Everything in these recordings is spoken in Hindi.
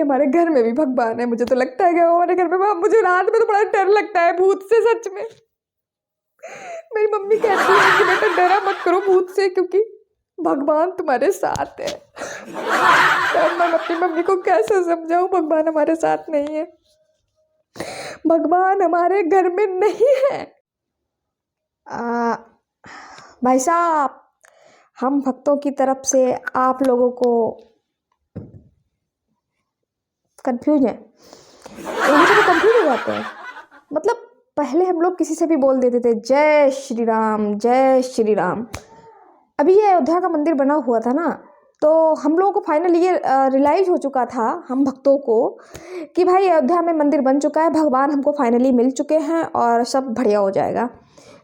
कि हमारे घर में भी भगवान है। मुझे तो लगता है कि वो हमारे घर में, मुझे रात में तो बड़ा डर लगता है भूत से, सच में। मेरी मम्मी कहती है कि बेटा डरा मत करो भूत से, क्योंकि भगवान तुम्हारे साथ है। तो मैं अपनी मम्मी को कैसे समझाऊं भगवान हमारे साथ नहीं है, भगवान हमारे घर में नहीं है। भाई साहब, हम भक्तों की तरफ से आप लोगों को कंफ्यूज है, तो कंफ्यूज हो जाते हैं। मतलब पहले हम लोग किसी से भी बोल देते थे जय श्री राम जय श्री राम। अभी ये अयोध्या का मंदिर बना हुआ था ना, तो हम लोगों को फाइनली ये रियलाइज हो चुका था, हम भक्तों को, कि भाई अयोध्या में मंदिर बन चुका है, भगवान हमको फाइनली मिल चुके हैं और सब बढ़िया हो जाएगा।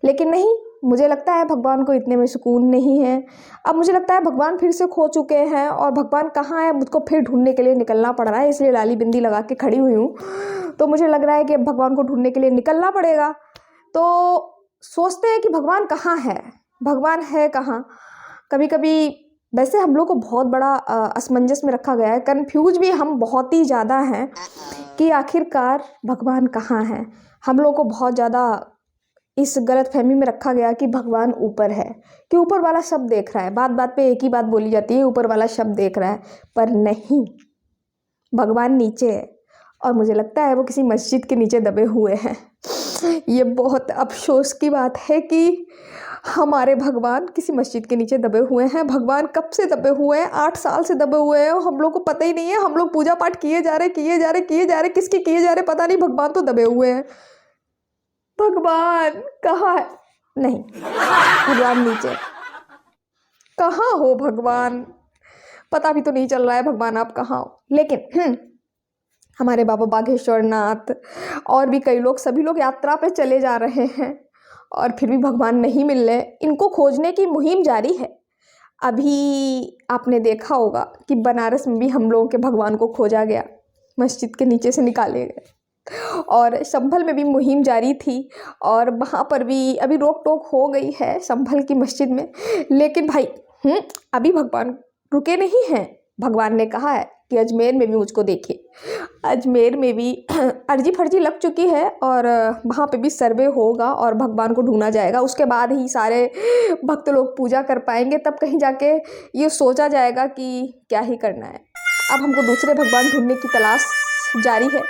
लेकिन नहीं, मुझे लगता है भगवान को इतने में सुकून नहीं है। अब मुझे लगता है भगवान फिर से खो चुके हैं, और भगवान कहाँ है मुझको फिर ढूंढने के लिए निकलना पड़ रहा है। इसलिए लाली बिंदी लगा के खड़ी हुई हूँ। तो मुझे लग रहा है कि अब भगवान को ढूंढने के लिए निकलना पड़ेगा। तो सोचते हैं कि भगवान कहाँ है, भगवान है कहाँ। कभी कभी वैसे हम लोग को बहुत बड़ा असमंजस में रखा गया है, कन्फ्यूज भी हम बहुत ही ज़्यादा हैं कि आखिरकार भगवान कहाँ है। हम लोग को बहुत ज़्यादा इस गलत फहमी में रखा गया कि भगवान ऊपर है, कि ऊपर वाला सब देख रहा है। बात बात पे एक ही बात बोली जाती है, ऊपर वाला सब देख रहा है, पर नहीं, भगवान नीचे है। और मुझे लगता है वो किसी मस्जिद के नीचे दबे हुए हैं। ये बहुत अफसोस की बात है कि हमारे भगवान किसी मस्जिद के नीचे दबे हुए हैं। भगवान कब से दबे हुए हैं? 8 साल से दबे हुए हैं, हम लोग को पता ही नहीं है। हम लोग पूजा पाठ किए जा रहे, किसकी किए जा रहे पता नहीं, भगवान तो दबे हुए हैं। भगवान कहाँ है? नहीं, भगवान नीचे। कहाँ हो भगवान? पता भी तो नहीं चल रहा है भगवान आप कहाँ हो। लेकिन हमारे बाबा बागेश्वर नाथ और भी कई लोग, सभी लोग यात्रा पे चले जा रहे हैं और फिर भी भगवान नहीं मिल रहे। इनको खोजने की मुहिम जारी है। अभी आपने देखा होगा कि बनारस में भी हम लोगों के भगवान को खोजा गया, मस्जिद के नीचे से निकाले गए। और संभल में भी मुहिम जारी थी, और वहाँ पर भी अभी रोक टोक हो गई है संभल की मस्जिद में। लेकिन भाई अभी भगवान रुके नहीं हैं। भगवान ने कहा है कि अजमेर में भी मुझको देखिए। अजमेर में भी अर्जी फर्जी लग चुकी है, और वहाँ पे भी सर्वे होगा और भगवान को ढूंढा जाएगा। उसके बाद ही सारे भक्त लोग पूजा कर पाएंगे, तब कहीं जाके ये सोचा जाएगा कि क्या ही करना है। अब हमको दूसरे भगवान ढूंढने की तलाश जारी है,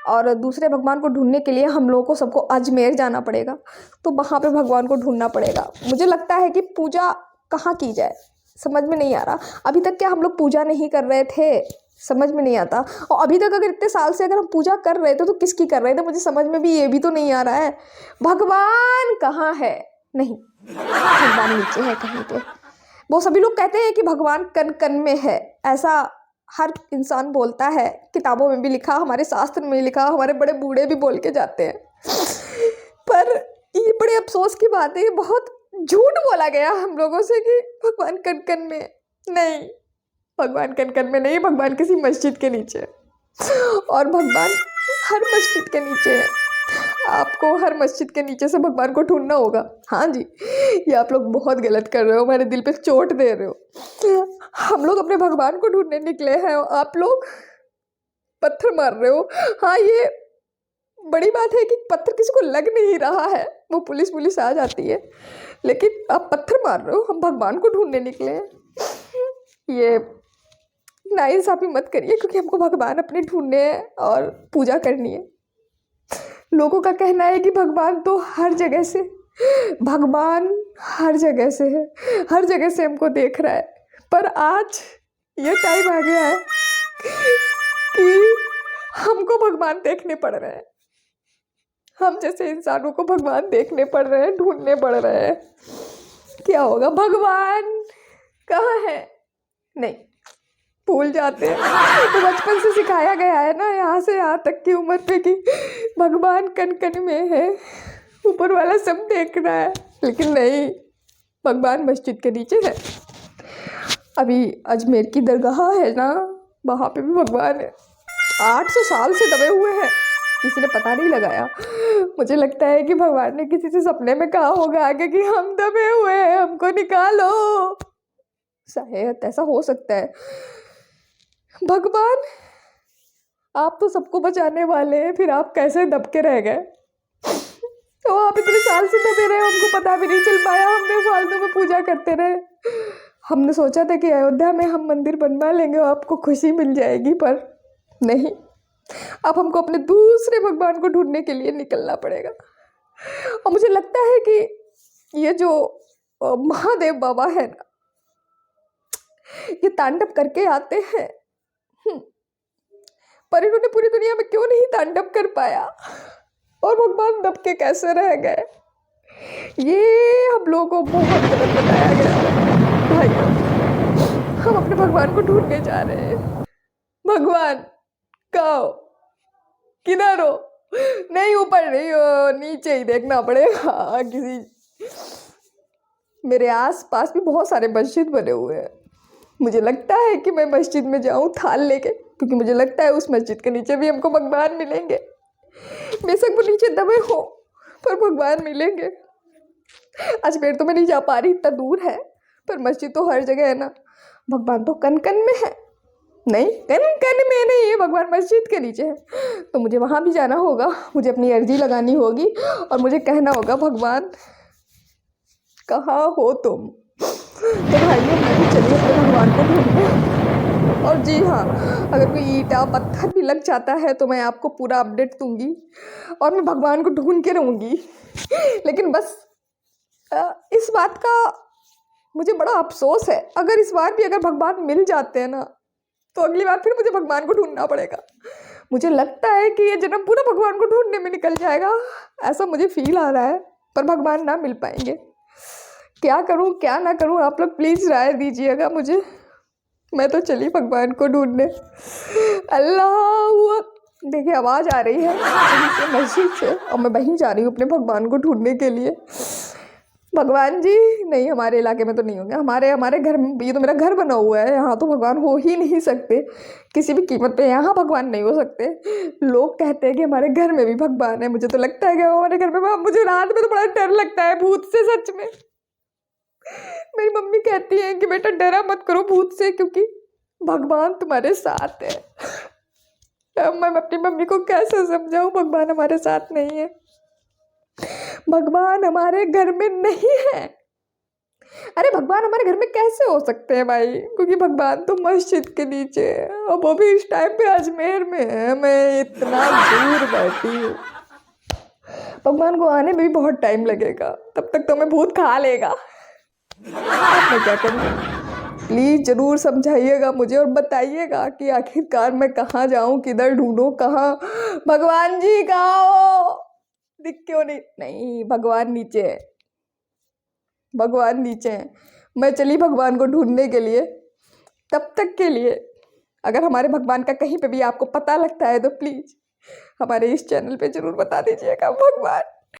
और दूसरे भगवान को ढूंढने के लिए हम लोगों को सबको अजमेर जाना पड़ेगा। तो वहाँ पे भगवान को ढूंढना पड़ेगा। मुझे लगता है कि पूजा कहाँ की जाए, समझ में नहीं आ रहा। अभी तक क्या हम लोग पूजा नहीं कर रहे थे? समझ में नहीं आता। और अभी तक अगर इतने साल से अगर हम पूजा कर रहे थे तो किसकी कर रहे थे? मुझे समझ में भी ये भी तो नहीं आ रहा है। भगवान कहाँ है? नहीं, भगवान नीचे है कहीं पे। वो सभी लोग कहते हैं कि भगवान कन कन में है, ऐसा हर इंसान बोलता है। किताबों में भी लिखा, हमारे शास्त्र में भी लिखा, हमारे बड़े बूढ़े भी बोल के जाते हैं। पर ये बड़े अफसोस की बात है, बहुत झूठ बोला गया हम लोगों से कि भगवान कन कन में। नहीं, भगवान कन कन में नहीं, भगवान किसी मस्जिद के नीचे है। और भगवान हर मस्जिद के नीचे है। आपको हर मस्जिद के नीचे से भगवान को ढूंढना होगा। हाँ जी, ये आप लोग बहुत गलत कर रहे हो, हमारे दिल पे चोट दे रहे हो। हम लोग अपने भगवान को ढूंढने निकले हैं, आप लोग पत्थर मार रहे हो। हाँ, ये बड़ी बात है कि पत्थर किसी को लग नहीं रहा है, वो पुलिस आ जाती है, लेकिन आप पत्थर मार रहे हो। हम भगवान को ढूंढने निकले हैं। ये नाइंसाफी मत करिए, क्योंकि हमको भगवान अपने ढूंढने हैं और पूजा करनी है। लोगों का कहना है कि भगवान तो हर जगह से, भगवान हर जगह से है, हर जगह से हमको देख रहा है। पर आज ये टाइम आ गया है कि हमको भगवान देखने पड़ रहे हैं। हम जैसे इंसानों को भगवान देखने पड़ रहे हैं, ढूंढने पड़ रहे हैं। क्या होगा? भगवान कहाँ है? नहीं, भूल जाते हैं। तो बचपन से सिखाया गया है ना, यहाँ से यहाँ तक की उम्र पे, कि भगवान कन कन में है, ऊपर वाला सब देख रहा है। लेकिन नहीं, भगवान मस्जिद के नीचे है। अभी अजमेर की दरगाह है ना, वहाँ पे भी भगवान है। 800 साल से दबे हुए हैं, किसी ने पता नहीं लगाया। मुझे लगता है कि भगवान ने किसी से सपने में कहा होगा आगे कि हम दबे हुए हैं, हमको निकालो। शायद ऐसा हो सकता है। भगवान आप तो सबको बचाने वाले हैं, फिर आप कैसे दबके रह गए? तो आप इतने साल से दबे रहे, हमको पता भी नहीं चल पाया, हमने फालतू में पूजा करते रहे। हमने सोचा था कि अयोध्या में हम मंदिर बनवा लेंगे और आपको खुशी मिल जाएगी, पर नहीं, अब हमको अपने दूसरे भगवान को ढूंढने के लिए निकलना पड़ेगा। और मुझे लगता है कि ये जो महादेव बाबा है ना, ये तांडव करके आते हैं, पर इन्होंने पूरी दुनिया में क्यों नहीं तांडव कर पाया और भगवान दबके कैसे रह गए? ये हम लोगों को बहुत गलत बताया गया है भाई। हम अपने भगवान को ढूंढने जा रहे हैं। भगवान कहाँ हो? किधर हो? नहीं, ऊपर नहीं हो, नीचे ही देखना पड़ेगा। मेरे आस पास भी बहुत सारे मस्जिद बने हुए हैं। मुझे लगता है कि मैं मस्जिद में जाऊं थाल लेके, क्योंकि मुझे लगता है उस मस्जिद के नीचे भी हमको भगवान मिलेंगे। बेशक वो नीचे दबे हो, पर भगवान मिलेंगे। अजमेर तो मैं नहीं जा पा रही, इतना दूर है, पर मस्जिद तो हर जगह है ना। भगवान तो कन कन में है। नहीं, कन कन में नहीं है, भगवान मस्जिद के नीचे है। तो मुझे वहाँ भी जाना होगा, मुझे अपनी अर्जी लगानी होगी और मुझे कहना होगा, भगवान कहाँ हो तुम? तो भाइयों, मैं भी चलिए अपने भगवान को ढूंढने। और जी हाँ, अगर कोई ईंटा पत्थर भी लग जाता है तो मैं आपको पूरा अपडेट दूंगी और मैं भगवान को ढूंढ के रहूँगी। लेकिन बस इस बात का मुझे बड़ा अफसोस है, अगर इस बार भी अगर भगवान मिल जाते हैं ना, तो अगली बार फिर मुझे भगवान को ढूंढना पड़ेगा। मुझे लगता है कि ये जन्म पूरा भगवान को ढूंढने में निकल जाएगा, ऐसा मुझे फील आ रहा है, पर भगवान ना मिल पाएंगे। क्या करूं क्या ना करूं, आप लोग प्लीज़ राय दीजिएगा मुझे। मैं तो चली भगवान को ढूंढने। अल्लाह, देखिए आवाज़ आ रही है मस्जिद से और मैं वहीं जा रही हूँ अपने भगवान को ढूंढने के लिए। भगवान जी, नहीं, हमारे इलाके में तो नहीं होंगे, हमारे घर में, ये तो मेरा घर बना हुआ है, यहाँ तो भगवान हो ही नहीं सकते किसी भी कीमत पे। यहाँ भगवान नहीं हो सकते। लोग कहते हैं कि हमारे घर में भी भगवान है, मुझे तो लगता है कि हमारे घर में, मुझे रात में तो बड़ा डर लगता है भूत से, सच में। मेरी मम्मी कहती है कि बेटा डरा मत करो भूत से, क्योंकि भगवान तुम्हारे साथ है। अब मैं अपनी मम्मी को कैसे समझाऊं भगवान हमारे साथ नहीं है? भगवान हमारे घर में नहीं है। अरे भगवान हमारे घर में कैसे हो सकते हैं भाई? क्योंकि भगवान तो मस्जिद के नीचे है और वो भी इस टाइम पे अजमेर में है। मैं इतना दूर बैठी हूँ, भगवान को आने में भी बहुत टाइम लगेगा, तब तक तो मैं भूत खा लेगा। मैं क्या करूँ? प्लीज़ ज़रूर समझाइएगा मुझे और बताइएगा कि आखिरकार मैं कहाँ जाऊँ, किधर ढूंढूँ, कहाँ? भगवान जी कहाँ हो? दिख क्यों नहीं, भगवान नीचे है, भगवान नीचे है। मैं चली भगवान को ढूंढने के लिए। तब तक के लिए अगर हमारे भगवान का कहीं पे भी आपको पता लगता है तो प्लीज़ हमारे इस चैनल पे ज़रूर बता दीजिएगा। भगवान